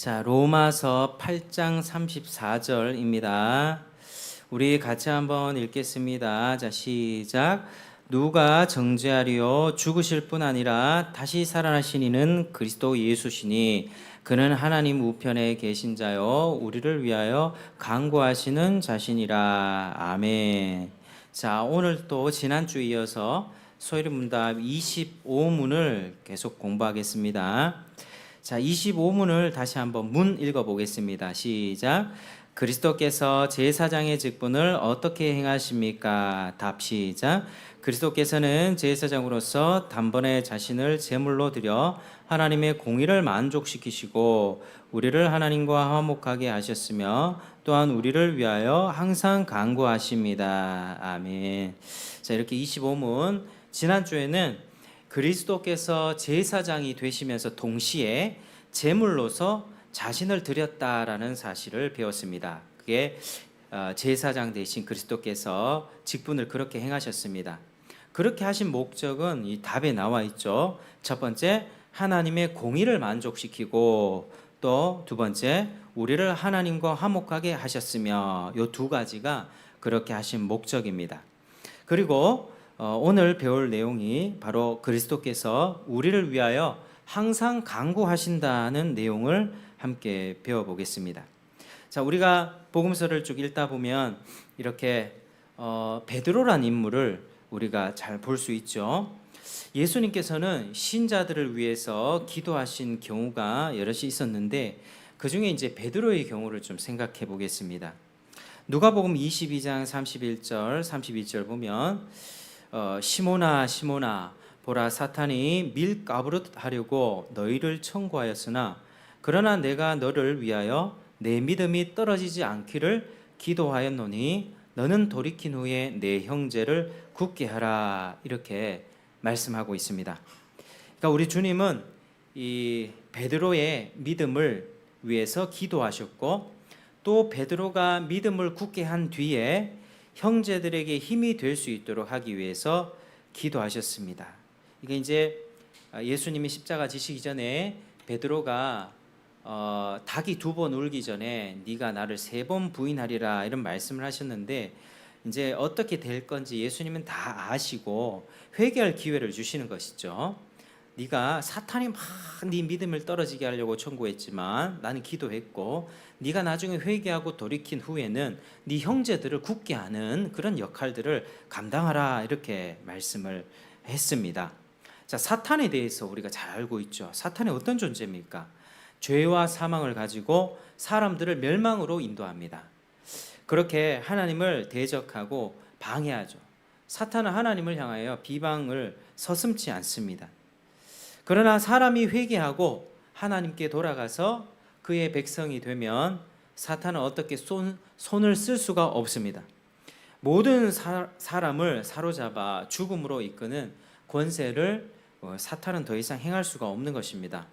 자, 로마서 8장 34절입니다. 우리 같이 한번 읽겠습니다. 자, 시작. 누가 정죄하리요? 죽으실 뿐 아니라 다시 살아나신 이는 그리스도 예수시니 그는 하나님 우편에 계신 자요 우리를 위하여 간구하시는 자신이라. 아멘. 자, 오늘 또 지난주에 이어서 소위문답 25문을 계속 공부하겠습니다. 자, 25문을 다시 한번 문 읽어보겠습니다. 시작. 그리스도께서 제사장의 직분을 어떻게 행하십니까? 답 시작. 그리스도께서는 제사장으로서 단번에 자신을 제물로 드려 하나님의 공의를 만족시키시고 우리를 하나님과 화목하게 하셨으며 또한 우리를 위하여 항상 간구하십니다. 아멘. 자, 이렇게 25문 지난주에는 그리스도께서 제사장이 되시면서 동시에 제물로서 자신을 드렸다라는 사실을 배웠습니다. 그게 제사장 되신 그리스도께서 직분을 그렇게 행하셨습니다. 그렇게 하신 목적은 이 답에 나와 있죠. 첫 번째, 하나님의 공의를 만족시키고 또 두 번째, 우리를 하나님과 화목하게 하셨으며 이 두 가지가 그렇게 하신 목적입니다. 그리고 오늘 배울 내용이 바로 그리스도께서 우리를 위하여 항상 간구하신다는 내용을 함께 배워보겠습니다. 자, 우리가 복음서를 쭉 읽다 보면 이렇게 베드로란 인물을 우리가 잘 볼 수 있죠. 예수님께서는 신자들을 위해서 기도하신 경우가 여럿이 있었는데 그 중에 이제 베드로의 경우를 좀 생각해 보겠습니다. 누가복음 22장 31절 32절 보면 시몬아 시몬아 보라 사탄이 밀가부릇 하려고 너희를 청구하였으나 그러나 내가 너를 위하여 내 믿음이 떨어지지 않기를 기도하였노니 너는 돌이킨 후에 내 형제를 굳게 하라. 이렇게 말씀하고 있습니다. 그러니까 우리 주님은 이 베드로의 믿음을 위해서 기도하셨고 또 베드로가 믿음을 굳게 한 뒤에 형제들에게 힘이 될 수 있도록 하기 위해서 기도하셨습니다. 이게 이제 예수님이 십자가 지시기 전에 베드로가 닭이 2번 울기 전에 네가 나를 3번 부인하리라 이런 말씀을 하셨는데 이제 어떻게 될 건지 예수님은 다 아시고 회개할 기회를 주시는 것이죠. 네가 사탄이 막 네 믿음을 떨어지게 하려고 청구했지만 나는 기도했고 네가 나중에 회개하고 돌이킨 후에는 네 형제들을 굳게 하는 그런 역할들을 감당하라 이렇게 말씀을 했습니다. 자, 사탄에 대해서 우리가 잘 알고 있죠. 사탄이 어떤 존재입니까? 죄와 사망을 가지고 사람들을 멸망으로 인도합니다. 그렇게 하나님을 대적하고 방해하죠. 사탄은 하나님을 향하여 비방을 서슴지 않습니다. 그러나 사람이 회개하고 하나님께 돌아가서 그의 백성이 되면 사탄은 어떻게 손을 쓸 수가 없습니다. 모든 사람을 사로잡아 죽음으로 이끄는 권세를 사탄은 더 이상 행할 수가 없는 것입니다.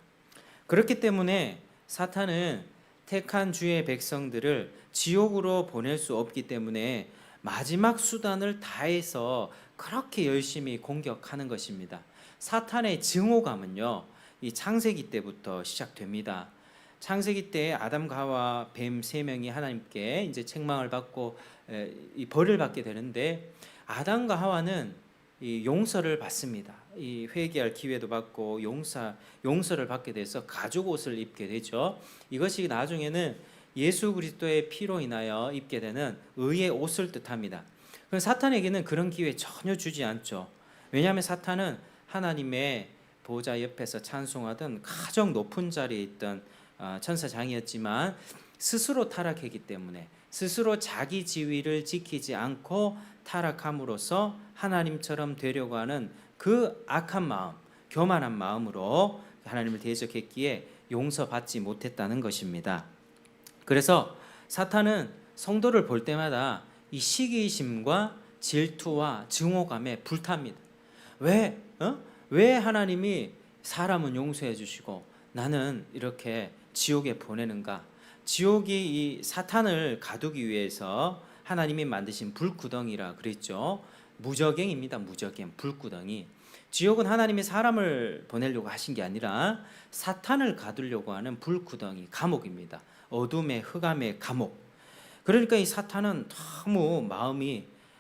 그렇기 때문에 사탄은 택한 주의 백성들을 지옥으로 보낼 수 없기 때문에 마지막 수단을 다해서 그렇게 열심히 공격하는 것입니다. 사탄의 증오감은요, 이 창세기 때부터 시작됩니다. 창세기 때 아담과 하와 뱀 3명이 하나님께 이제 책망을 받고 이 벌을 받게 되는데 아담과 하와는 이 용서를 받습니다. 이 회개할 기회도 받고 용서를 받게 돼서 가죽 옷을 입게 되죠. 이것이 나중에는 예수 그리스도의 피로 인하여 입게 되는 의의 옷을 뜻합니다. 그럼 사탄에게는 그런 기회 전혀 주지 않죠. 왜냐하면 사탄은 하나님의 보좌 옆에서 찬송하던 가장 높은 자리에 있던 천사장이었지만 스스로 타락했기 때문에 스스로 자기 지위를 지키지 않고 타락함으로써 하나님처럼 되려고 하는 그 악한 마음, 교만한 마음으로 하나님을 대적했기에 용서받지 못했다는 것입니다. 그래서 사탄은 성도를 볼 때마다 이 시기심과 질투와 증오감에 불탑니다. 왜 하나님이 사람은 용서해 주시고 나는 이렇게 지옥에 보내는가? 지옥이 이 사탄을 가두기 위해서 하나님이 만드신 불구덩이라 그랬죠. 무저갱입니다. 무저갱, 불구덩이. 지옥은 하나님이 사람을 보내려고 하신 게 아니라 사탄을 가두려고 하는 불구덩이, 감옥입니다. 어둠의 흑암의 감옥. 그러니까 이 사탄은 너무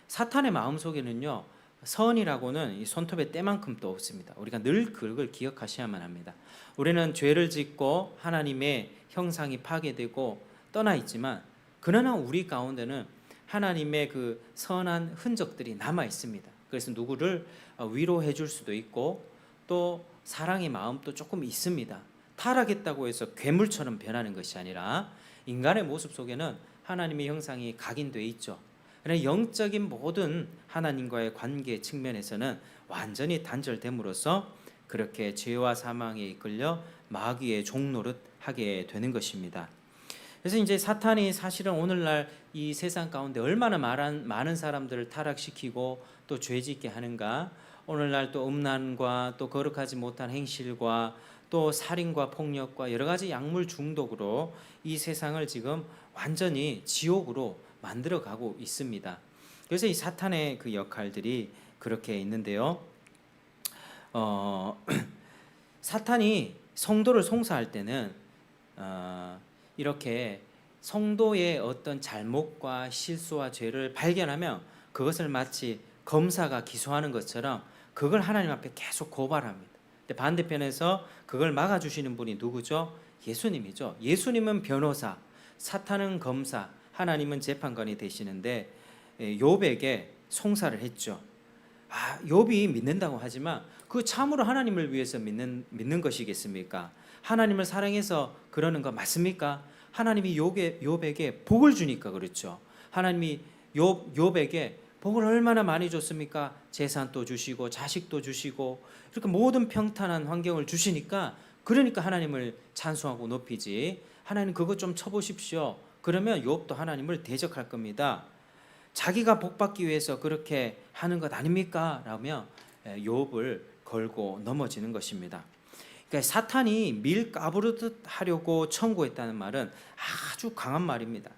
사탄의 마음 속에는요, 선이라고는 이 손톱의 때만큼도 없습니다. 우리가 늘 그걸 기억하셔야만 합니다. 우리는 죄를 짓고 하나님의 형상이 파괴되고 떠나 있지만, 그러나 우리 가운데는 하나님의 그 선한 흔적들이 남아 있습니다. 그래서 누구를 위로해 줄 수도 있고 또 사랑의 마음도 조금 있습니다. 타락했다고 해서 괴물처럼 변하는 것이 아니라 인간의 모습 속에는 하나님의 형상이 각인되어 있죠. 그러나 영적인 모든 하나님과의 관계 측면에서는 완전히 단절됨으로써 그렇게 죄와 사망에 이끌려 마귀의 종노릇 하게 되는 것입니다. 그래서 이제 사탄이 사실은 오늘날 이 세상 가운데 얼마나 많은 사람들을 타락시키고 또 죄짓게 하는가. 오늘날 또 음란과 또 거룩하지 못한 행실과 또 살인과 폭력과 여러 가지 약물 중독으로 이 세상을 지금 완전히 지옥으로 만들어가고 있습니다. 그래서 이 사탄의 그 역할들이 그렇게 있는데요. 사탄이 성도를 송사할 때는 이렇게 성도의 어떤 잘못과 실수와 죄를 발견하면 그것을 마치 검사가 기소하는 것처럼 그걸 하나님 앞에 계속 고발합니다. 근데 반대편에서 그걸 막아주시는 분이 누구죠? 예수님이죠. 예수님은 변호사, 사탄은 검사, 하나님은 재판관이 되시는데 욥에게 송사를 했죠. 욥이 믿는다고 하지만 그 참으로 하나님을 위해서 믿는 것이겠습니까? 하나님을 사랑해서 그러는 거 맞습니까? 하나님이 욥에게 복을 주니까 그렇죠. 하나님이 욥에게 복을 얼마나 많이 줬습니까? 재산도 주시고 자식도 주시고 이렇게 모든 평탄한 환경을 주시니까, 그러니까 하나님을 찬송하고 높이지. 하나님 그것 좀 쳐보십시오. 그러면 욥도 하나님을 대적할 겁니다. 자기가 복받기 위해서 그렇게 하는 것 아닙니까? 라며 욥을 걸고 넘어지는 것입니다. 그러니까 사탄이 밀 까부르듯 하려고 청구했다는 말은 아주 강한 말입니다.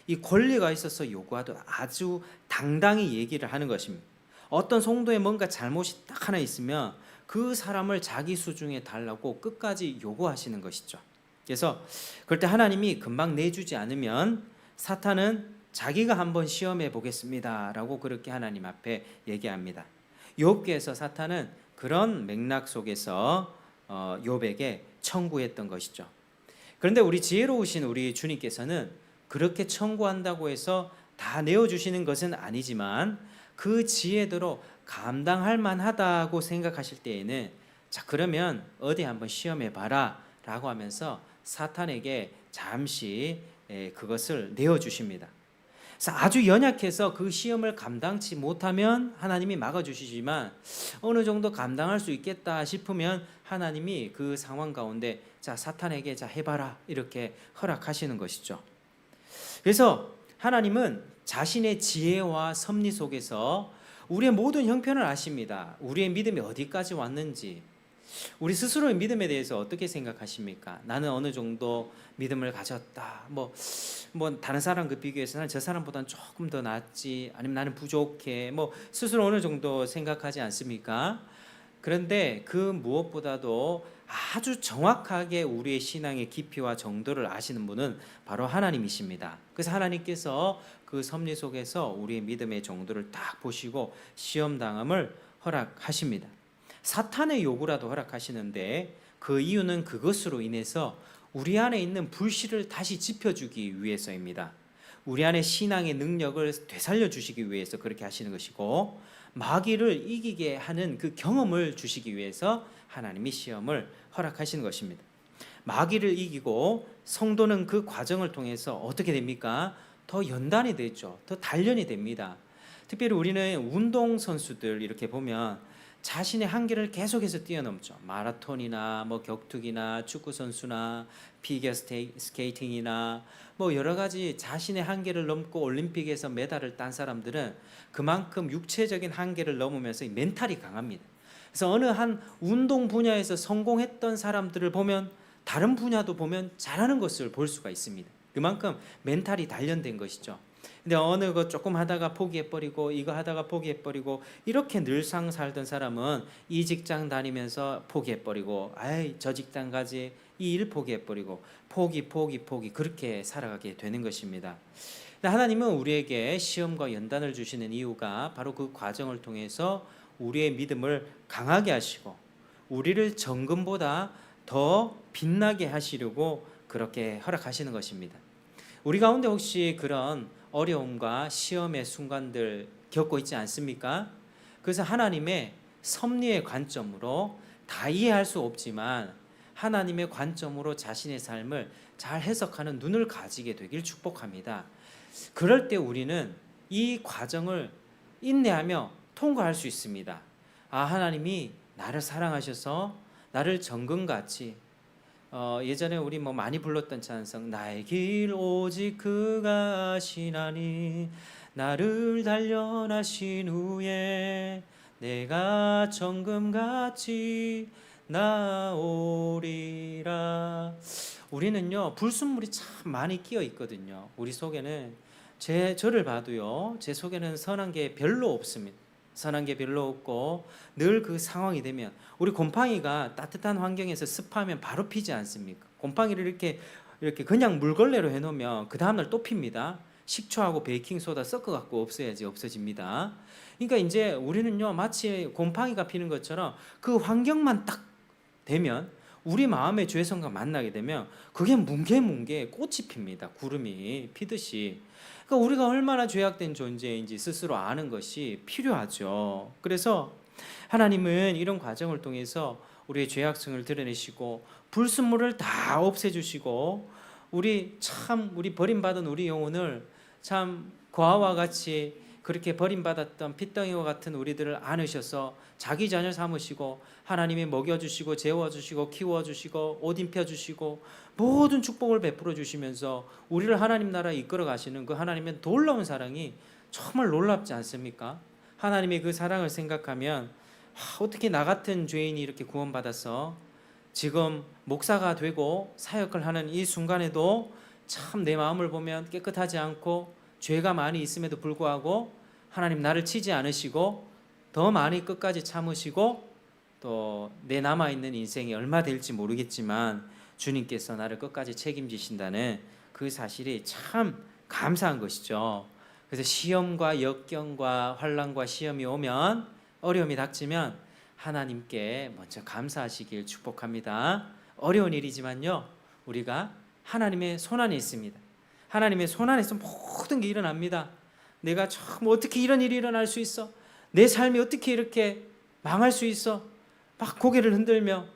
이 권리가 있어서 요구하도 아주 당당히 얘기를 하는 것입니다. 어떤 성도에 뭔가 잘못이 딱 하나 있으면 그 사람을 자기 수중에 달라고 끝까지 요구하시는 것이죠. 그래서 그럴 때 하나님이 금방 내주지 않으면 사탄은 자기가 한번 시험해 보겠습니다 라고 그렇게 하나님 앞에 얘기합니다. 욥기에서 사탄은 그런 맥락 속에서 욥에게 청구했던 것이죠. 그런데 우리 지혜로우신 우리 주님께서는 그렇게 청구한다고 해서 다 내어주시는 것은 아니지만 그 지혜대로 감당할 만하다고 생각하실 때에는 자 그러면 어디 한번 시험해 봐라 라고 하면서 사탄에게 잠시 그것을 내어주십니다. 그래서 아주 연약해서 그 시험을 감당치 못하면 하나님이 막아주시지만 어느 정도 감당할 수 있겠다 싶으면 하나님이 그 상황 가운데 자 사탄에게 자 해봐라 이렇게 허락하시는 것이죠. 그래서 하나님은 자신의 지혜와 섭리 속에서 우리의 모든 형편을 아십니다. 우리의 믿음이 어디까지 왔는지, 우리 스스로의 믿음에 대해서 어떻게 생각하십니까? 나는 어느 정도 믿음을 가졌다. 뭐 다른 사람과 비교해서 나는 저 사람보다는 조금 더 낫지. 아니면 나는 부족해. 뭐 스스로 어느 정도 생각하지 않습니까? 그런데 그 무엇보다도 아주 정확하게 우리의 신앙의 깊이와 정도를 아시는 분은 바로 하나님이십니다. 그래서 하나님께서 그 섭리 속에서 우리의 믿음의 정도를 딱 보시고 시험당함을 허락하십니다. 사탄의 요구라도 허락하시는데 그 이유는 그것으로 인해서 우리 안에 있는 불씨를 다시 지펴주기 위해서입니다. 우리 안에 신앙의 능력을 되살려 주시기 위해서 그렇게 하시는 것이고, 마귀를 이기게 하는 그 경험을 주시기 위해서 하나님이 시험을 허락하시는 것입니다. 마귀를 이기고 성도는 그 과정을 통해서 어떻게 됩니까? 더 연단이 되죠. 더 단련이 됩니다. 특별히 우리는 운동선수들 이렇게 보면 자신의 한계를 계속해서 뛰어넘죠. 마라톤이나 뭐 격투기나 축구 선수나 피겨 스케이팅이나 뭐 여러 가지 자신의 한계를 넘고 올림픽에서 메달을 딴 사람들은 그만큼 육체적인 한계를 넘으면서 멘탈이 강합니다. 그래서 어느 한 운동 분야에서 성공했던 사람들을 보면 다른 분야도 보면 잘하는 것을 볼 수가 있습니다. 그만큼 멘탈이 단련된 것이죠. 근데 어느 것 조금 하다가 포기해버리고 이거 하다가 포기해버리고 이렇게 늘상 살던 사람은 이 직장 다니면서 포기해버리고 아이 저 직장 가지 이 일 포기해버리고 포기 그렇게 살아가게 되는 것입니다. 하나님은 우리에게 시험과 연단을 주시는 이유가 바로 그 과정을 통해서 우리의 믿음을 강하게 하시고 우리를 정금보다 더 빛나게 하시려고 그렇게 허락하시는 것입니다. 우리 가운데 혹시 그런 어려움과 시험의 순간들 겪고 있지 않습니까? 그래서 하나님의 섭리의 관점으로 다 이해할 수 없지만 하나님의 관점으로 자신의 삶을 잘 해석하는 눈을 가지게 되길 축복합니다. 그럴 때 우리는 이 과정을 인내하며 통과할 수 있습니다. 하나님이 나를 사랑하셔서 나를 정금같이 예전에 우리 많이 불렀던 찬성 나의 길 오직 그가 아시나니 나를 단련하신 후에 내가 정금같이 나오리라. 우리는요 불순물이 참 많이 끼어 있거든요. 우리 속에는 저를 봐도요 제 속에는 선한 게 별로 없습니다. 선한 게 별로 없고 늘 그 상황이 되면 우리 곰팡이가 따뜻한 환경에서 습하면 바로 피지 않습니까? 곰팡이를 이렇게 그냥 물걸레로 해놓으면 그 다음날 또 핍니다. 식초하고 베이킹소다 섞어갖고 없애야지 없어집니다. 그러니까 이제 우리는요 마치 곰팡이가 피는 것처럼 그 환경만 딱 되면 우리 마음의 죄성과 만나게 되면 그게 뭉게뭉게 꽃이 핍니다. 구름이 피듯이. 그러니까 우리가 얼마나 죄악된 존재인지 스스로 아는 것이 필요하죠. 그래서 하나님은 이런 과정을 통해서 우리의 죄악성을 드러내시고 불순물을 다 없애주시고 우리 버림받은 우리 영혼을 참 고아와 같이 그렇게 버림받았던 핏덩이와 같은 우리들을 안으셔서 자기 자녀 삼으시고 하나님이 먹여주시고 재워주시고 키워주시고 옷 입혀주시고 모든 축복을 베풀어 주시면서 우리를 하나님 나라에 이끌어 가시는 그 하나님의 놀라운 사랑이 정말 놀랍지 않습니까? 하나님의 그 사랑을 생각하면 어떻게 나 같은 죄인이 이렇게 구원받아서 지금 목사가 되고 사역을 하는 이 순간에도 참 내 마음을 보면 깨끗하지 않고 죄가 많이 있음에도 불구하고 하나님 나를 치지 않으시고 더 많이 끝까지 참으시고 또 내 남아있는 인생이 얼마 될지 모르겠지만 주님께서 나를 끝까지 책임지신다는 그 사실이 참 감사한 것이죠. 그래서 시험과 역경과 환난과 시험이 오면 어려움이 닥치면 하나님께 먼저 감사하시길 축복합니다. 어려운 일이지만요 우리가 하나님의 손안에 있습니다. 하나님의 손안에서 모든 게 일어납니다. 내가 참 어떻게 이런 일이 일어날 수 있어? 내 삶이 어떻게 이렇게 망할 수 있어? 막 고개를 흔들며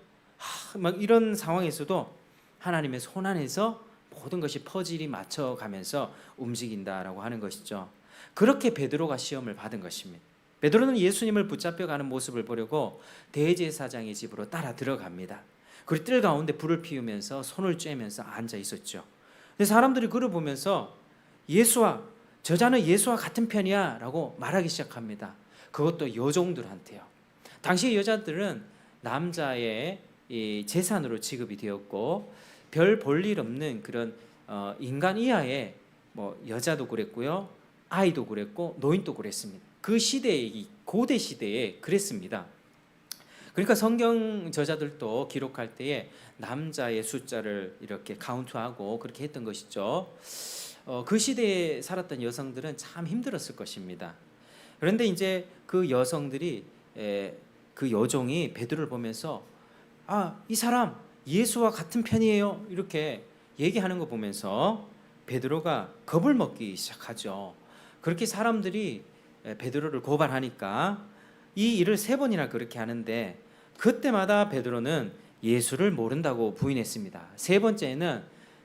막 이런 상황에서도 하나님의 손안에서 모든 것이 퍼즐이 맞춰가면서 움직인다라고 하는 것이죠. 그렇게 베드로가 시험을 받은 것입니다. 베드로는 예수님을 붙잡혀가는 모습을 보려고 대제사장의 집으로 따라 들어갑니다. 그리고 뜰 가운데 불을 피우면서 손을 쬐면서 앉아 있었죠. 사람들이 그를 보면서 저자는 예수와 같은 편이야 라고 말하기 시작합니다. 그것도 여종들한테요. 당시 여자들은 남자의 재산으로 취급이 되었고 별 볼 일 없는 그런 인간 이하의 여자도 그랬고요, 아이도 그랬고 노인도 그랬습니다. 그 시대에 고대 시대에 그랬습니다. 그러니까 성경 저자들도 기록할 때에 남자의 숫자를 이렇게 카운트하고 그렇게 했던 것이죠. 그 시대에 살았던 여성들은 참 힘들었을 것입니다. 그런데 이제 그 여성들이 그 여종이 베드로를 보면서 이 사람 예수와 같은 편이에요 이렇게 얘기하는 거 보면서 베드로가 겁을 먹기 시작하죠. 그렇게 사람들이 베드로를 고발하니까 이 일을 3번이나 그렇게 하는데 그때마다 베드로는 예수를 모른다고 부인했습니다. 3번째는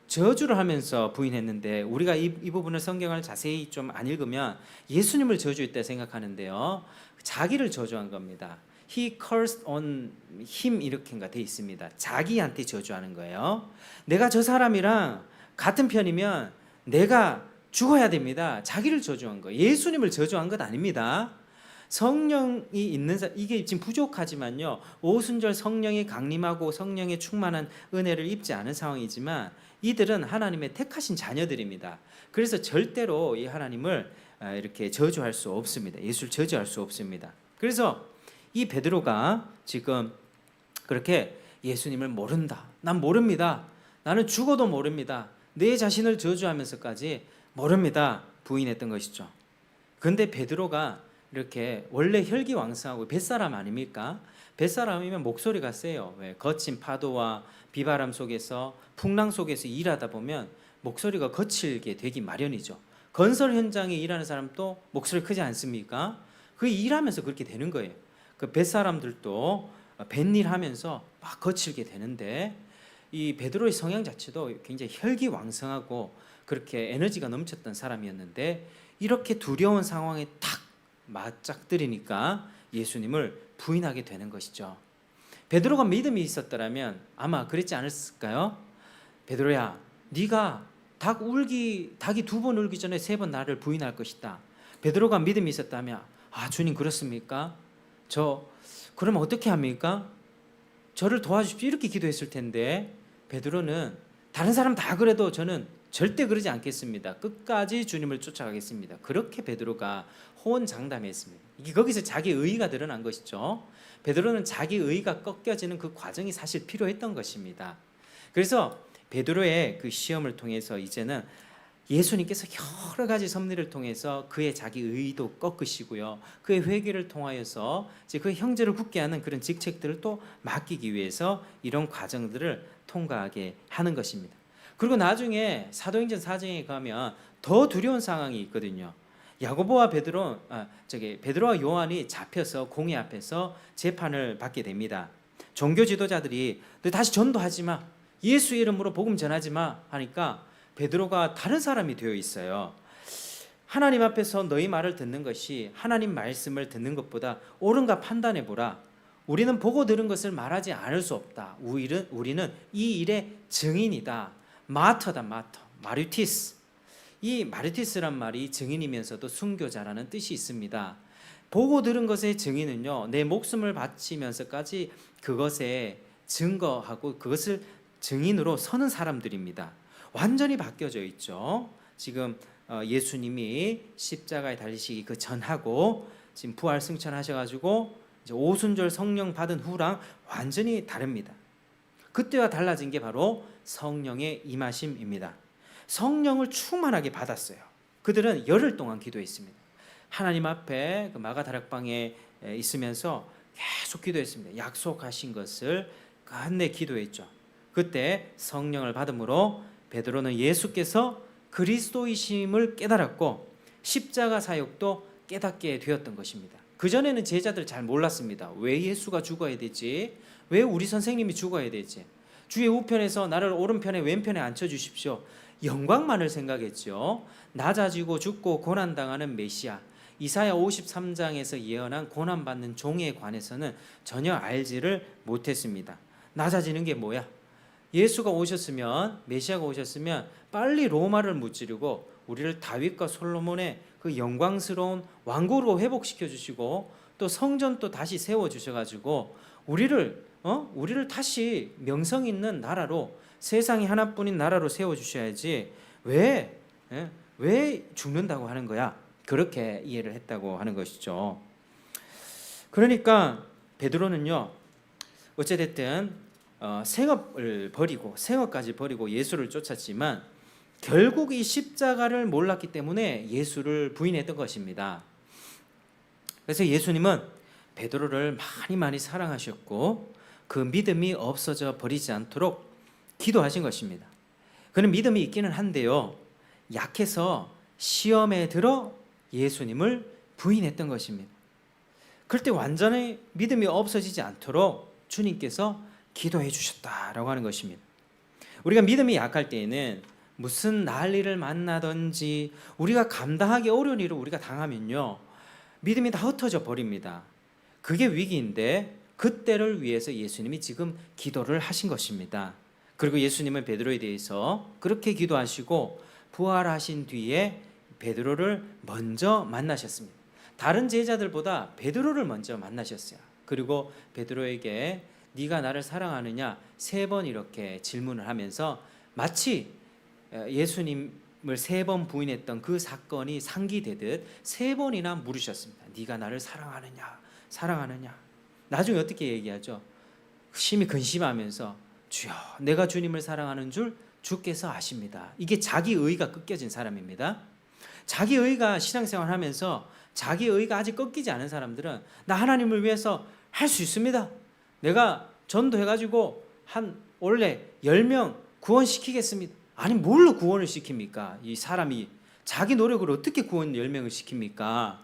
저주를 하면서 부인했는데 우리가 이 부분을 성경을 자세히 좀 안 읽으면 예수님을 저주했다 생각하는데요, 자기를 저주한 겁니다. He cursed on him 이렇게인가 돼 있습니다. 자기한테 저주하는 거예요. 내가 저 사람이랑 같은 편이면 내가 죽어야 됩니다. 자기를 저주한 거예요. 예수님을 저주한 것 아닙니다. 성령이 있는 이게 지금 부족하지만요. 오순절 성령이 강림하고 성령의 충만한 은혜를 입지 않은 상황이지만 이들은 하나님의 택하신 자녀들입니다. 그래서 절대로 이 하나님을 이렇게 저주할 수 없습니다. 예수를 저주할 수 없습니다. 그래서 이 베드로가 지금 그렇게 예수님을 모른다. 난 모릅니다. 나는 죽어도 모릅니다. 내 자신을 저주하면서까지 모릅니다. 부인했던 것이죠. 그런데 베드로가 이렇게 원래 혈기왕성하고 뱃사람 아닙니까? 뱃사람이면 목소리가 세요. 왜? 거친 파도와 비바람 속에서 풍랑 속에서 일하다 보면 목소리가 거칠게 되기 마련이죠. 건설 현장에 일하는 사람도 목소리 크지 않습니까? 그 일하면서 그렇게 되는 거예요. 그 뱃사람들도 뱃일 하면서 막 거칠게 되는데 이 베드로의 성향 자체도 굉장히 혈기왕성하고 그렇게 에너지가 넘쳤던 사람이었는데 이렇게 두려운 상황에 탁 맞닥뜨리니까 예수님을 부인하게 되는 것이죠. 베드로가 믿음이 있었더라면 아마 그랬지 않았을까요? 베드로야, 네가 닭이 2번 울기 전에 3번 나를 부인할 것이다. 베드로가 믿음이 있었다면 주님 그렇습니까? 그러면 어떻게 합니까? 저를 도와주십시오 이렇게 기도했을 텐데 베드로는 다른 사람 다 그래도 저는 절대 그러지 않겠습니다. 끝까지 주님을 쫓아가겠습니다. 그렇게 베드로가 호언장담했습니다. 이게 거기서 자기 의의가 드러난 것이죠. 베드로는 자기 의의가 꺾여지는 그 과정이 사실 필요했던 것입니다. 그래서 베드로의 그 시험을 통해서 이제는 예수님께서 여러 가지 섭리를 통해서 그의 자기 의의도 꺾으시고요. 그의 회개를 통하여서 이제 그의 형제를 굳게 하는 그런 직책들을 또 맡기기 위해서 이런 과정들을 통과하게 하는 것입니다. 그리고 나중에 사도행전 4장에 가면 더 두려운 상황이 있거든요. 야고보와 베드로와 요한이 잡혀서 공회 앞에서 재판을 받게 됩니다. 종교 지도자들이 너 다시 전도하지 마, 예수 이름으로 복음 전하지 마 하니까 베드로가 다른 사람이 되어 있어요. 하나님 앞에서 너희 말을 듣는 것이 하나님 말씀을 듣는 것보다 옳은가 판단해 보라. 우리는 보고 들은 것을 말하지 않을 수 없다. 우리는 이 일의 증인이다. 마터다, 마르티스. 이 마르티스란 말이 증인이면서도 순교자라는 뜻이 있습니다. 보고 들은 것의 증인은요, 내 목숨을 바치면서까지 그것에 증거하고 그것을 증인으로 서는 사람들입니다. 완전히 바뀌어져 있죠. 지금 예수님이 십자가에 달리시기 그 전하고 지금 부활 승천하셔가지고 이제 오순절 성령 받은 후랑 완전히 다릅니다. 그때와 달라진 게 바로 성령의 임하심입니다. 성령을 충만하게 받았어요. 그들은 열흘 동안 기도했습니다. 하나님 앞에 그 마가다락방에 있으면서 계속 기도했습니다. 약속하신 것을 끝내 기도했죠. 그때 성령을 받음으로 베드로는 예수께서 그리스도이심을 깨달았고 십자가 사역도 깨닫게 되었던 것입니다. 그전에는 제자들 잘 몰랐습니다. 왜 예수가 죽어야 되지? 왜 우리 선생님이 죽어야 되지? 주의 우편에서 나를 오른편에 왼편에 앉혀주십시오. 영광만을 생각했죠. 낮아지고 죽고 고난당하는 메시아, 이사야 53장에서 예언한 고난받는 종에 관해서는 전혀 알지를 못했습니다. 낮아지는 게 뭐야? 예수가 오셨으면, 메시아가 오셨으면 빨리 로마를 무찌르고 우리를 다윗과 솔로몬의 그 영광스러운 왕국으로 회복시켜 주시고 또 성전 또 다시 세워 주셔가지고 우리를 다시 명성 있는 나라로, 세상에 하나뿐인 나라로 세워 주셔야지 왜 죽는다고 하는 거야? 그렇게 이해를 했다고 하는 것이죠. 그러니까 베드로는요, 어찌됐든 생업까지 버리고 예수를 쫓았지만 결국 이 십자가를 몰랐기 때문에 예수를 부인했던 것입니다. 그래서 예수님은 베드로를 많이 사랑하셨고 그 믿음이 없어져 버리지 않도록 기도하신 것입니다. 그는 믿음이 있기는 한데요, 약해서 시험에 들어 예수님을 부인했던 것입니다. 그럴 때 완전히 믿음이 없어지지 않도록 주님께서 기도해 주셨다라고 하는 것입니다. 우리가 믿음이 약할 때에는 무슨 난리를 만나든지 우리가 감당하기 어려운 일을 우리가 당하면요, 믿음이 다 흩어져 버립니다. 그게 위기인데 그때를 위해서 예수님이 지금 기도를 하신 것입니다. 그리고 예수님은 베드로에 대해서 그렇게 기도하시고 부활하신 뒤에 베드로를 먼저 만나셨습니다. 다른 제자들보다 베드로를 먼저 만나셨어요. 그리고 베드로에게 네가 나를 사랑하느냐 3번 이렇게 질문을 하면서 마치 예수님을 3번 부인했던 그 사건이 상기되듯 3번이나 물으셨습니다. 네가 나를 사랑하느냐 사랑하느냐. 나중에 어떻게 얘기하죠? 심히 근심하면서 주여 내가 주님을 사랑하는 줄 주께서 아십니다. 이게 자기 의가 꺾여진 사람입니다. 자기 의가 신앙생활 하면서 자기 의가 아직 꺾이지 않은 사람들은 나 하나님을 위해서 할 수 있습니다. 내가 전도해가지고 원래 10명 구원시키겠습니다. 아니 뭘로 구원을 시킵니까? 이 사람이 자기 노력으로 어떻게 구원 10명을 시킵니까?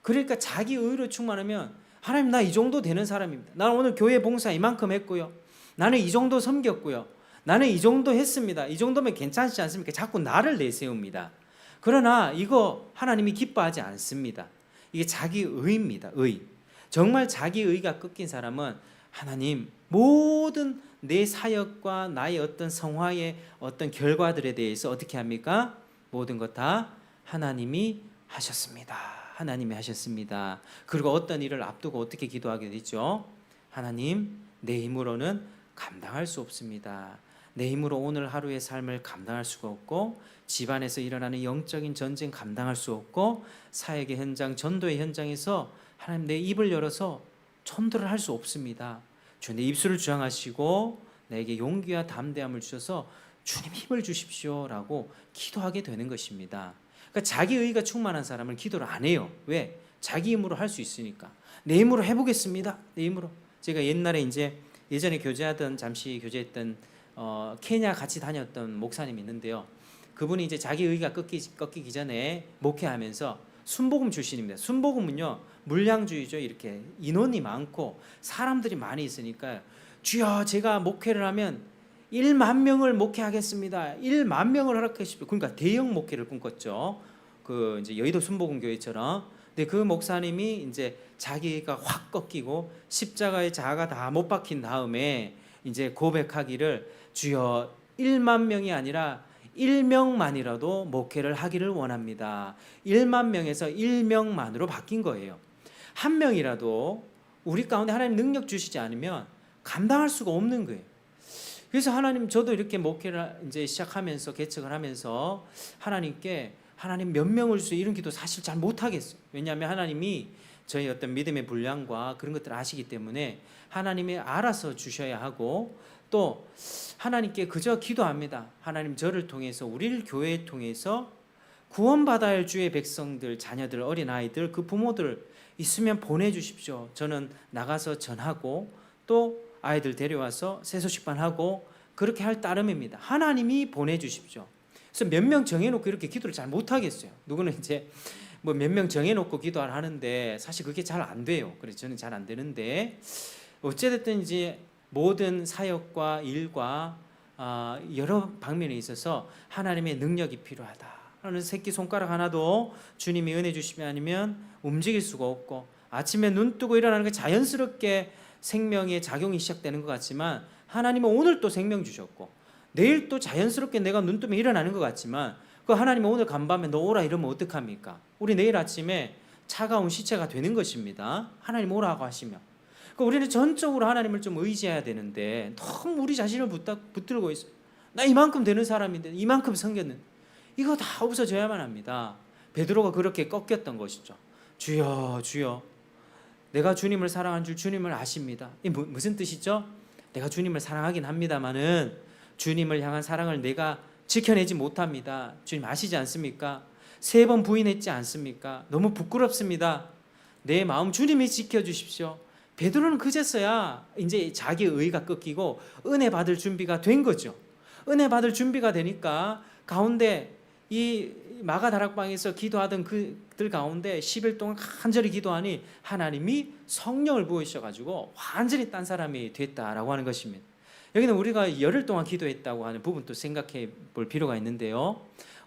그러니까 자기 의로 충만하면 하나님 나 이 정도 되는 사람입니다. 나는 오늘 교회 봉사 이만큼 했고요. 나는 이 정도 섬겼고요. 나는 이 정도 했습니다. 이 정도면 괜찮지 않습니까? 자꾸 나를 내세웁니다. 그러나 이거 하나님이 기뻐하지 않습니다. 이게 자기 의입니다. 의. 정말 자기 의가 꺾인 사람은 하나님 모든 내 사역과 나의 어떤 성화의 어떤 결과들에 대해서 어떻게 합니까? 모든 것 다 하나님이 하셨습니다. 하나님이 하셨습니다. 그리고 어떤 일을 앞두고 어떻게 기도하게 되죠? 하나님 내 힘으로는 감당할 수 없습니다. 내 힘으로 오늘 하루의 삶을 감당할 수가 없고 집안에서 일어나는 영적인 전쟁 감당할 수 없고 사역의 현장, 전도의 현장에서 하나님 내 입을 열어서 전도를 할 수 없습니다. 주 내 입술을 주장하시고 내게 용기와 담대함을 주셔서 주님 힘을 주십시오라고 기도하게 되는 것입니다. 그러니까 자기 의가 충만한 사람은 기도를 안 해요. 왜? 자기 힘으로 할 수 있으니까. 내 힘으로 해보겠습니다. 내 힘으로. 제가 옛날에 예전에 잠시 교제했던 케냐 같이 다녔던 목사님이 있는데요. 그분이 이제 자기 의가 꺾이기 전에 목회하면서 순복음 출신입니다. 순복음은요 물량주의죠. 이렇게 인원이 많고 사람들이 많이 있으니까 주여 제가 목회를 하면 1만 명을 목회하겠습니다. 1만 명을 허락해 주십시오. 그러니까 대형 목회를 꿈꿨죠. 그 이제 여의도 순복음교회처럼. 근데 그 목사님이 이제 자기가 확 꺾이고 십자가의 자아가 다 못 박힌 다음에 이제 고백하기를 주여 1만 명이 아니라 1명만이라도 목회를 하기를 원합니다. 1만 명에서 1명만으로 바뀐 거예요. 한 명이라도 우리 가운데 하나님 능력 주시지 않으면 감당할 수가 없는 거예요. 그래서 하나님 저도 이렇게 목회를 이제 시작하면서 개척을 하면서 하나님께 하나님 몇 명을 주세요 이런 기도 사실 잘 못하겠어요. 왜냐하면 하나님이 저희 어떤 믿음의 분량과 그런 것들을 아시기 때문에 하나님이 알아서 주셔야 하고 또 하나님께 그저 기도합니다. 하나님 저를 통해서 우리를 교회를 통해서 구원받아야 할 주의 백성들, 자녀들, 어린아이들 그 부모들 있으면 보내주십시오. 저는 나가서 전하고 또 아이들 데려와서 세소식반하고 그렇게 할 따름입니다. 하나님이 보내주십시오. 그래서 몇 명 정해놓고 이렇게 기도를 잘 못하겠어요. 누구는 이제 뭐 몇 명 정해놓고 기도를 하는데 사실 그게 잘 안 돼요. 그래서 저는 잘 안 되는데 어찌됐든 이제 모든 사역과 일과 여러 방면에 있어서 하나님의 능력이 필요하다. 하는 새끼 손가락 하나도 주님이 은혜 주시면 아니면 움직일 수가 없고 아침에 눈 뜨고 일어나는 게 자연스럽게 생명의 작용이 시작되는 것 같지만 하나님은 오늘 또 생명 주셨고 내일 또 자연스럽게 내가 눈 뜨면 일어나는 것 같지만 그 하나님은 오늘 간밤에 너 오라 이러면 어떡합니까? 우리 내일 아침에 차가운 시체가 되는 것입니다. 하나님 오라고 하시면 우리는 전적으로 하나님을 좀 의지해야 되는데 너무 우리 자신을 붙들고 있어요. 나 이만큼 되는 사람인데 이만큼 섬겼는데 이거 다 없어져야만 합니다. 베드로가 그렇게 꺾였던 것이죠. 주여 주여 내가 주님을 사랑한 줄 주님을 아십니다. 이 무슨 뜻이죠? 내가 주님을 사랑하긴 합니다마는 주님을 향한 사랑을 내가 지켜내지 못합니다. 주님 아시지 않습니까? 3번 부인했지 않습니까? 너무 부끄럽습니다. 내 마음 주님이 지켜주십시오. 베드로는 그제서야 이제 자기 의가 꺾이고 은혜 받을 준비가 된 거죠. 은혜 받을 준비가 되니까 가운데 이 마가 다락방에서 기도하던 그들 가운데 10일 동안 간절히 기도하니 하나님이 성령을 부으셔가지고 완전히 딴 사람이 됐다라고 하는 것입니다. 여기는 우리가 열흘 동안 기도했다고 하는 부분도 생각해 볼 필요가 있는데요.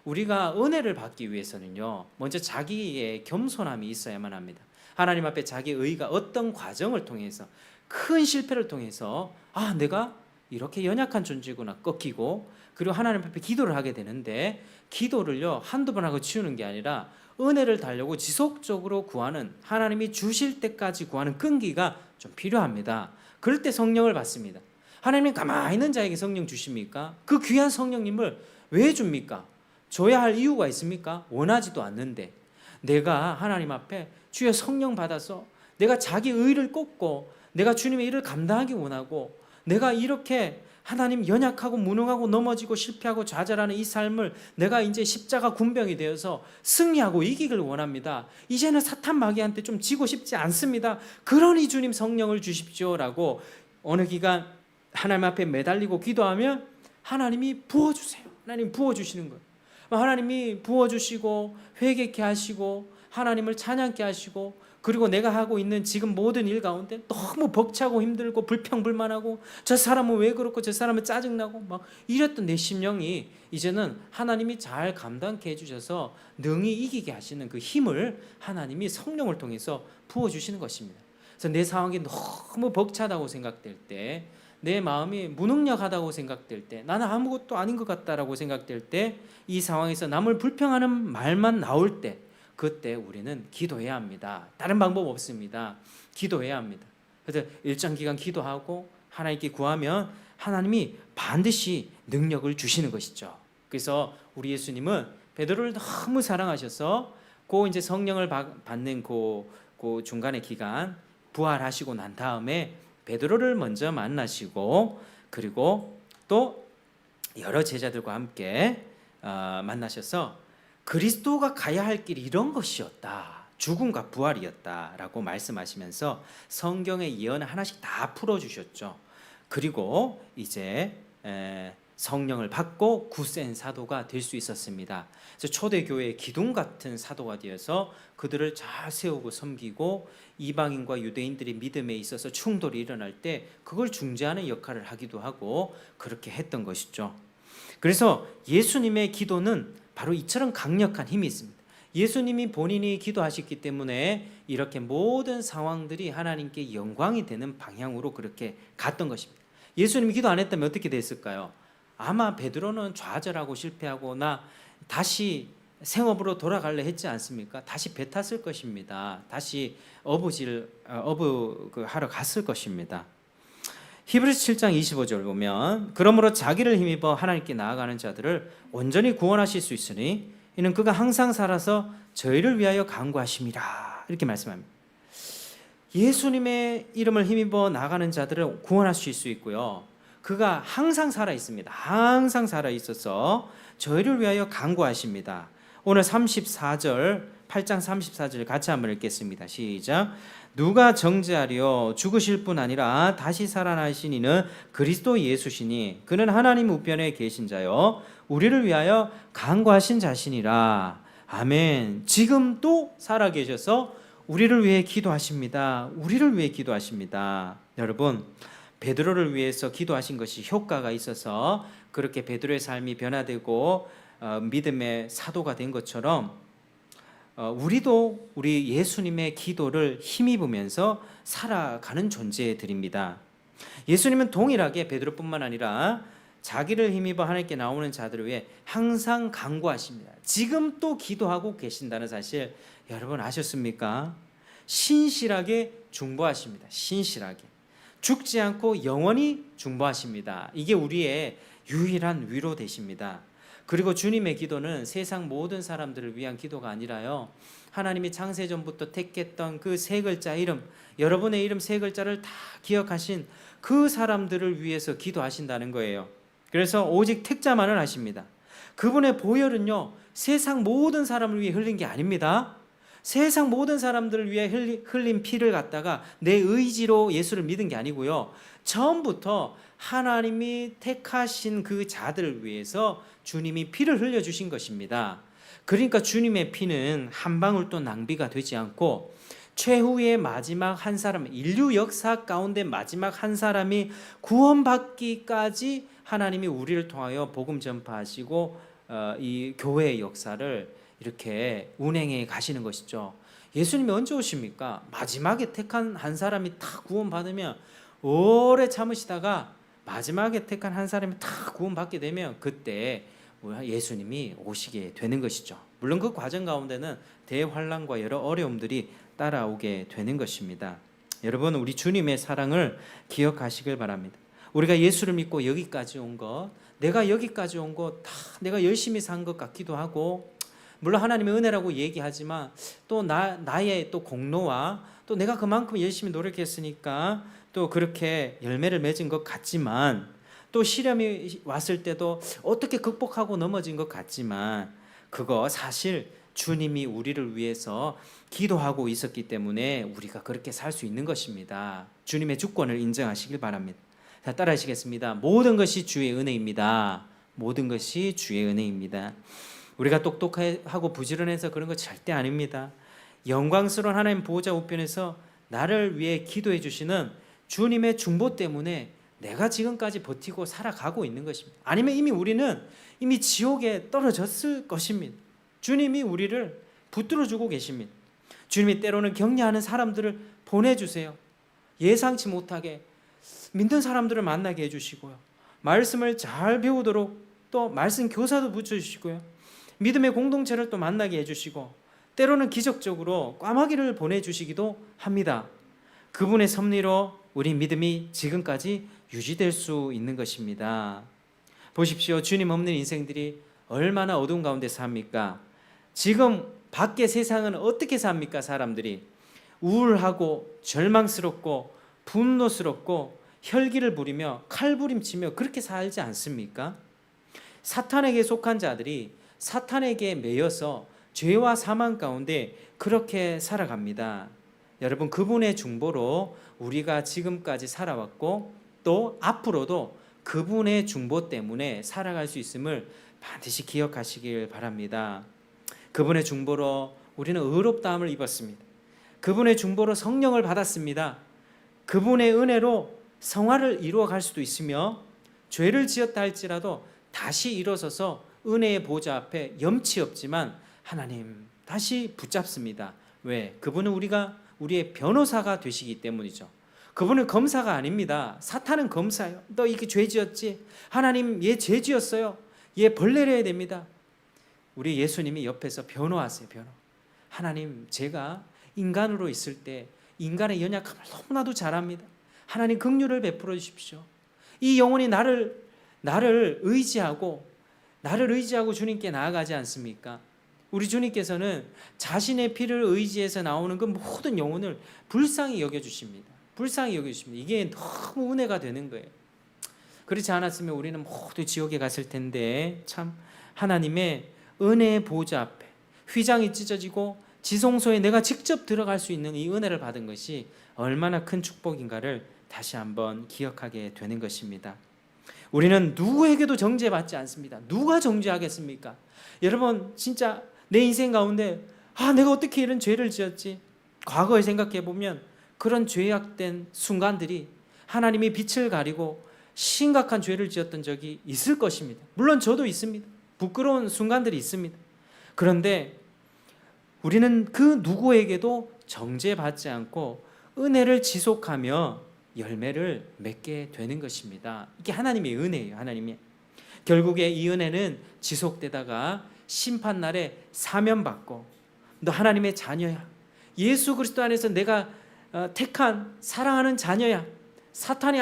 우리가 은혜를 받기 위해서는요, 먼저 자기의 겸손함이 있어야만 합니다. 하나님 앞에 자기 의가 어떤 과정을 통해서 큰 실패를 통해서 내가 이렇게 연약한 존재구나 꺾이고 그리고 하나님 앞에 기도를 하게 되는데 기도를요 한두 번 하고 치우는 게 아니라 은혜를 달려고 지속적으로 구하는, 하나님이 주실 때까지 구하는 끈기가 좀 필요합니다. 그럴 때 성령을 받습니다. 하나님이 가만히 있는 자에게 성령 주십니까? 그 귀한 성령님을 왜 줍니까? 줘야 할 이유가 있습니까? 원하지도 않는데. 내가 하나님 앞에 주여 성령 받아서 내가 자기 의를 꽂고 내가 주님의 일을 감당하기 원하고, 내가 이렇게 하나님 연약하고 무능하고 넘어지고 실패하고 좌절하는 이 삶을 내가 이제 십자가 군병이 되어서 승리하고 이기길 원합니다. 이제는 사탄 마귀한테 좀 지고 싶지 않습니다. 그러니 주님 성령을 주십시오라고 어느 기간 하나님 앞에 매달리고 기도하면 하나님이 부어주세요. 하나님 부어주시는 거예요. 하나님이 부어주시고 회개케 하시고 하나님을 찬양케 하시고, 그리고 내가 하고 있는 지금 모든 일 가운데 너무 벅차고 힘들고 불평불만하고 저 사람은 왜 그렇고 저 사람은 짜증나고 막 이랬던 내 심령이 이제는 하나님이 잘 감당케 해주셔서 능히 이기게 하시는 그 힘을 하나님이 성령을 통해서 부어주시는 것입니다. 그래서 내 상황이 너무 벅차다고 생각될 때, 내 마음이 무능력하다고 생각될 때, 나는 아무것도 아닌 것 같다라고 생각될 때, 이 상황에서 남을 불평하는 말만 나올 때, 그때 우리는 기도해야 합니다. 다른 방법 없습니다. 기도해야 합니다. 그래서 일정 기간 기도하고 하나님께 구하면 하나님이 반드시 능력을 주시는 것이죠. 그래서 우리 예수님은 베드로를 너무 사랑하셔서 그 이제 성령을 받는 그 중간의 기간 부활하시고 난 다음에 베드로를 먼저 만나시고, 그리고 또 여러 제자들과 함께 만나셔서 그리스도가 가야 할 길이 이런 것이었다, 죽음과 부활이었다라고 말씀하시면서 성경의 예언을 하나씩 다 풀어주셨죠. 그리고 이제 성령을 받고 굳센 사도가 될 수 있었습니다. 그래서 초대교회의 기둥 같은 사도가 되어서 그들을 잘 세우고 섬기고, 이방인과 유대인들이 믿음에 있어서 충돌이 일어날 때 그걸 중재하는 역할을 하기도 하고 그렇게 했던 것이죠. 그래서 예수님의 기도는 바로 이처럼 강력한 힘이 있습니다. 예수님이 본인이 기도하셨기 때문에 이렇게 모든 상황들이 하나님께 영광이 되는 방향으로 그렇게 갔던 것입니다. 예수님이 기도 안 했다면 어떻게 됐을까요? 아마 베드로는 좌절하고 실패하고 나 다시 생업으로 돌아갈래 했지 않습니까? 다시 배 탔을 것입니다. 다시 하러 갔을 것입니다. 히브리서 7장 25절 보면, 그러므로 자기를 힘입어 하나님께 나아가는 자들을 온전히 구원하실 수 있으니 이는 그가 항상 살아서 저희를 위하여 간구하심이라, 이렇게 말씀합니다. 예수님의 이름을 힘입어 나가는 자들을 구원하실 수 있고요, 그가 항상 살아 있습니다. 항상 살아 있어서 저희를 위하여 간구하십니다. 오늘 34절, 8장 34절 같이 한번 읽겠습니다. 시작. 누가 정죄하려 죽으실 뿐 아니라 다시 살아나신 이는 그리스도 예수시니 그는 하나님 우편에 계신 자요 우리를 위하여 간구하신 자시니라. 아멘. 지금도 살아계셔서 우리를 위해 기도하십니다. 우리를 위해 기도하십니다. 여러분, 베드로를 위해서 기도하신 것이 효과가 있어서 그렇게 베드로의 삶이 변화되고 믿음의 사도가 된 것처럼 우리도 우리 예수님의 기도를 힘입으면서 살아가는 존재들입니다. 예수님은 동일하게 베드로뿐만 아니라 자기를 힘입어 하나님께 나오는 자들을 위해 항상 간구하십니다. 지금 또 기도하고 계신다는 사실 여러분 아셨습니까? 신실하게 중보하십니다. 신실하게 죽지 않고 영원히 중보하십니다. 이게 우리의 유일한 위로 되십니다. 그리고 주님의 기도는 세상 모든 사람들을 위한 기도가 아니라요, 하나님이 창세전부터 택했던 그 세 글자 이름, 여러분의 이름 세 글자를 다 기억하신 그 사람들을 위해서 기도하신다는 거예요. 그래서 오직 택자만을 하십니다. 그분의 보혈은요, 세상 모든 사람을 위해 흘린 게 아닙니다. 세상 모든 사람들을 위해 흘린 피를 갖다가 내 의지로 예수를 믿은 게 아니고요, 처음부터 하나님이 택하신 그 자들을 위해서 주님이 피를 흘려주신 것입니다. 그러니까 주님의 피는 한 방울도 낭비가 되지 않고 최후의 마지막 한 사람, 인류 역사 가운데 마지막 한 사람이 구원받기까지 하나님이 우리를 통하여 복음 전파하시고 이 교회의 역사를 이렇게 운행해 가시는 것이죠. 예수님이 언제 오십니까? 마지막에 택한 한 사람이 다 구원받으면 오래 참으시다가 마지막에 택한 한 사람이 다 구원받게 되면 그때 예수님이 오시게 되는 것이죠. 물론 그 과정 가운데는 대환란과 여러 어려움들이 따라오게 되는 것입니다. 여러분, 우리 주님의 사랑을 기억하시길 바랍니다. 우리가 예수를 믿고 여기까지 온 것, 내가 여기까지 온 것 다 내가 열심히 산 것 같기도 하고, 물론 하나님의 은혜라고 얘기하지만 또 나의 또 공로와 또 내가 그만큼 열심히 노력했으니까 또 그렇게 열매를 맺은 것 같지만, 또 시련이 왔을 때도 어떻게 극복하고 넘어진 것 같지만, 그거 사실 주님이 우리를 위해서 기도하고 있었기 때문에 우리가 그렇게 살 수 있는 것입니다. 주님의 주권을 인정하시길 바랍니다. 자, 따라하시겠습니다. 모든 것이 주의 은혜입니다. 모든 것이 주의 은혜입니다. 우리가 똑똑하고 부지런해서 그런 거 절대 아닙니다. 영광스러운 하나님 보호자 우편에서 나를 위해 기도해 주시는 주님의 중보 때문에 내가 지금까지 버티고 살아가고 있는 것입니다. 아니면 우리는 이미 지옥에 떨어졌을 것입니다. 주님이 우리를 붙들어 주고 계십니다. 주님이 때로는 격려하는 사람들을 보내주세요. 예상치 못하게 믿는 사람들을 만나게 해주시고요. 말씀을 잘 배우도록 또 말씀 교사도 붙여주시고요. 믿음의 공동체를 또 만나게 해주시고, 때로는 기적적으로 꽈마귀를 보내주시기도 합니다. 그분의 섭리로 우리 믿음이 지금까지 유지될 수 있는 것입니다. 보십시오. 주님 없는 인생들이 얼마나 어두운 가운데 삽니까? 지금 밖의 세상은 어떻게 삽니까? 사람들이 우울하고 절망스럽고 분노스럽고 혈기를 부리며 칼부림치며 그렇게 살지 않습니까? 사탄에게 속한 자들이 사탄에게 매여서 죄와 사망 가운데 그렇게 살아갑니다. 여러분, 그분의 중보로 우리가 지금까지 살아왔고 또 앞으로도 그분의 중보 때문에 살아갈 수 있음을 반드시 기억하시길 바랍니다. 그분의 중보로 우리는 의롭다함을 입었습니다. 그분의 중보로 성령을 받았습니다. 그분의 은혜로 성화를 이루어갈 수도 있으며, 죄를 지었다 할지라도 다시 일어서서 은혜의 보좌 앞에 염치 없지만 하나님 다시 붙잡습니다. 왜? 그분은 우리의 변호사가 되시기 때문이죠. 그분은 검사가 아닙니다. 사탄은 검사예요. 너 이게 죄 지었지? 하나님 얘 죄 지었어요. 얘 벌 내려야 됩니다. 우리 예수님이 옆에서 변호하세요. 변호. 하나님, 제가 인간으로 있을 때 인간의 연약함을 너무나도 잘 압니다. 하나님 긍휼을 베풀어 주십시오. 이 영혼이 나를 의지하고 주님께 나아가지 않습니까? 우리 주님께서는 자신의 피를 의지해서 나오는 그 모든 영혼을 불쌍히 여겨주십니다. 불쌍히 여겨주십니다. 이게 너무 은혜가 되는 거예요. 그렇지 않았으면 우리는 모두 지옥에 갔을 텐데, 참 하나님의 은혜의 보좌 앞에 휘장이 찢어지고 지성소에 내가 직접 들어갈 수 있는 이 은혜를 받은 것이 얼마나 큰 축복인가를 다시 한번 기억하게 되는 것입니다. 우리는 누구에게도 정죄받지 않습니다. 누가 정죄하겠습니까? 여러분, 진짜 내 인생 가운데 내가 어떻게 이런 죄를 지었지? 과거에 생각해 보면 그런 죄악된 순간들이 하나님이 빛을 가리고 심각한 죄를 지었던 적이 있을 것입니다. 물론 저도 있습니다. 부끄러운 순간들이 있습니다. 그런데 우리는 그 누구에게도 정죄받지 않고 은혜를 지속하며 열매를 맺게 되는 것입니다. 이게 하나님의 은혜예요. 하나님의. 결국에 이 은혜는 지속되다가 심판날에 사면받고, 너 하나님의 자녀야. 예수 그리스도 안에서 내가 택한 사랑하는 자녀야. 사탄이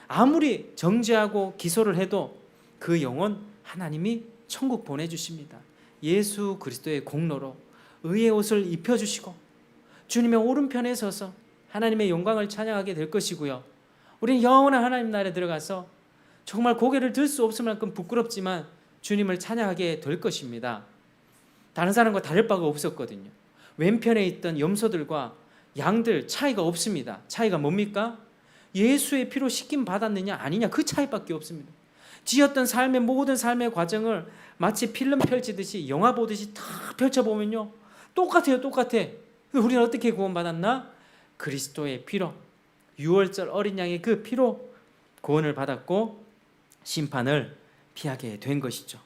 아무리 정죄하고 기소를 해도 그 영혼 하나님이 천국 보내주십니다. 예수 그리스도의 공로로 의의 옷을 입혀주시고 주님의 오른편에 서서 하나님의 영광을 찬양하게 될 것이고요. 우리는 영원한 하나님 나라에 들어가서 정말 고개를 들 수 없을 만큼 부끄럽지만 주님을 찬양하게 될 것입니다. 다른 사람과 다를 바가 없었거든요. 왼편에 있던 염소들과 양들 차이가 없습니다. 차이가 뭡니까? 예수의 피로 씻김 받았느냐 아니냐, 그 차이밖에 없습니다. 지었던 삶의 모든 삶의 과정을 마치 필름 펼치듯이 영화 보듯이 다 펼쳐보면요, 똑같아요. 똑같아. 우리는 어떻게 구원받았나? 그리스도의 피로, 6월절 어린 양의 그 피로 구원을 받았고 심판을 피하게 된 것이죠.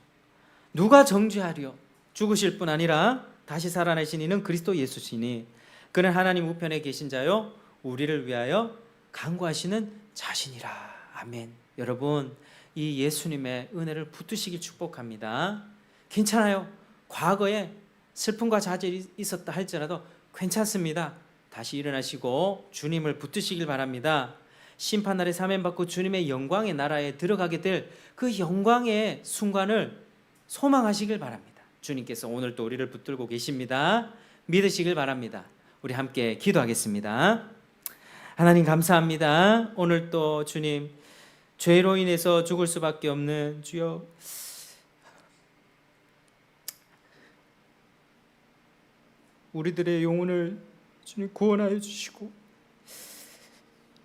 누가 정죄하리요? 죽으실 뿐 아니라 다시 살아나신 이는 그리스도 예수시니 그는 하나님 우편에 계신 자요 우리를 위하여 간구하시는 자신이라. 아멘. 여러분, 이 예수님의 은혜를 붙드시길 축복합니다. 괜찮아요. 과거에 슬픔과 좌절이 있었다 할지라도 괜찮습니다. 다시 일어나시고 주님을 붙드시길 바랍니다. 심판날에 사면받고 주님의 영광의 나라에 들어가게 될 그 영광의 순간을 소망하시길 바랍니다. 주님께서 오늘 또 우리를 붙들고 계십니다. 믿으시길 바랍니다. 우리 함께 기도하겠습니다. 하나님 감사합니다. 오늘 또 주님 죄로 인해서 죽을 수밖에 없는 주여 우리들의 영혼을 주님 구원하여 주시고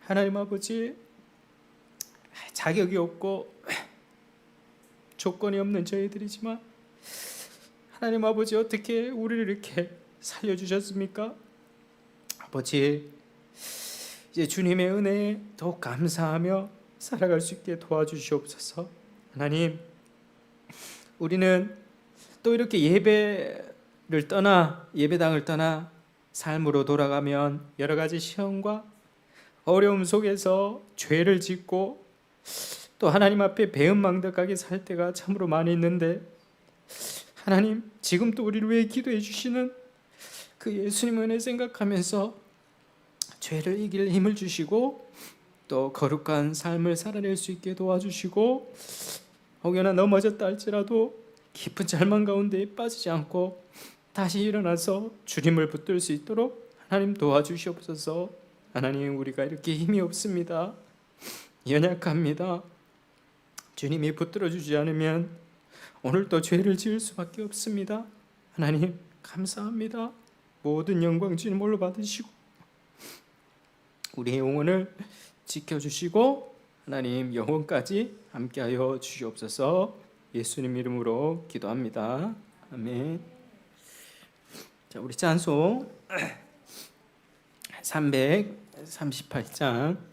하나님 아버지 자격이 없고 조건이 없는 저희들이지만 하나님 아버지 어떻게 우리를 이렇게 살려주셨습니까? 아버지 이제 주님의 은혜에 더욱 감사하며 살아갈 수 있게 도와주시옵소서. 하나님 우리는 또 이렇게 예배를 떠나 예배당을 떠나 삶으로 돌아가면 여러 가지 시험과 어려움 속에서 죄를 짓고 또 하나님 앞에 배은망덕하게 살 때가 참으로 많이 있는데 하나님 지금 또 우리를 위해 기도해 주시는 그 예수님 은혜 생각하면서 죄를 이길 힘을 주시고 또 거룩한 삶을 살아낼 수 있게 도와주시고 혹여나 넘어졌다 할지라도 깊은 절망 가운데 빠지지 않고 다시 일어나서 주님을 붙들 수 있도록 하나님 도와주시옵소서. 하나님 우리가 이렇게 힘이 없습니다. 연약합니다. 주님이 붙들어주지 않으면 오늘도 죄를 지을 수밖에 없습니다. 하나님 감사합니다. 모든 영광 주님 홀로 받으시고 우리의 영혼을 지켜주시고 하나님 영혼까지 함께하여 주시옵소서. 예수님 이름으로 기도합니다. 아멘. 자, 우리 찬송 338장